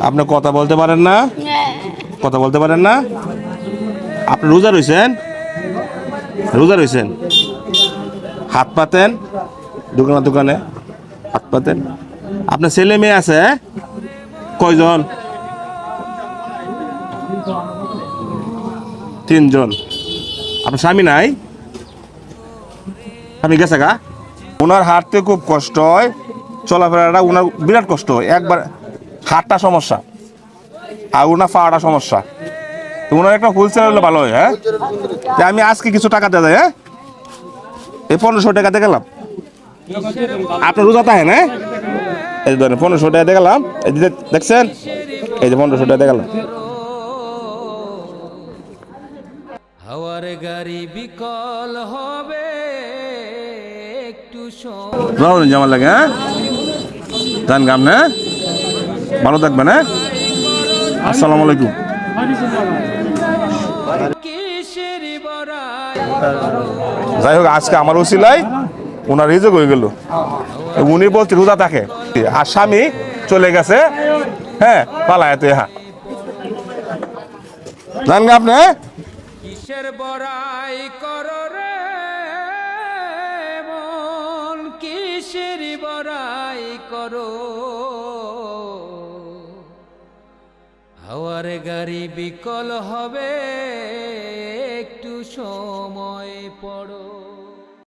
আপনি কথা বলতে পারেন না? কথা বলতে পারেন না? আপনি রোজা রয়েছেন? রোজা রয়েছেন? হাত পাতেন দোকানে দোকানে হাত পাতেন। আপনার ছেলে মেয়ে আছে? কয়জন? 3 জন। আপনার স্বামী নাই? স্বামী গেছে গা? ওনার হাঁটতে খুব কষ্ট হয়, চলাফেরাটা ওনার বিরাট কষ্ট হয়। একবার হাতটা সমস্যা আর ওনার পাটা সমস্যা। তো ওনার একটা হুইলচেয়ার হলে ভালো হয়। হ্যাঁ, আমি আজকে কিছু টাকা দিয়ে দেয়। হ্যাঁ, এই 1500 টাকাতে গেলাম। আপনার রোজা তাহে না? এই ধরেন 1500 টাকা দিয়ে গেলাম। এই যে দেখছেন, এই যে 1500 টাকা দিয়ে গেলাম। হাওয়ার গাড়ি বিকল হবে একটু যেমন লাগে। হ্যাঁ, জান গাম না, ভালো থাকবেন। হ্যাঁ, আসসালামু আলাইকুম। যাই হোক, আজকে আমার ওসিলাই ওনার রিজেক্ট হয়ে গেল। উনি বলছে রোজা থাকে, আর স্বামী চলে গেছে। হ্যাঁ, পালায় তো। হ্যাঁ, জান আপনি কিসের বড়াই করো রে মন, কিসের বড়াই করো। হাওয়ার গাড়ি বিকল হবে একটু সময় পড়ো।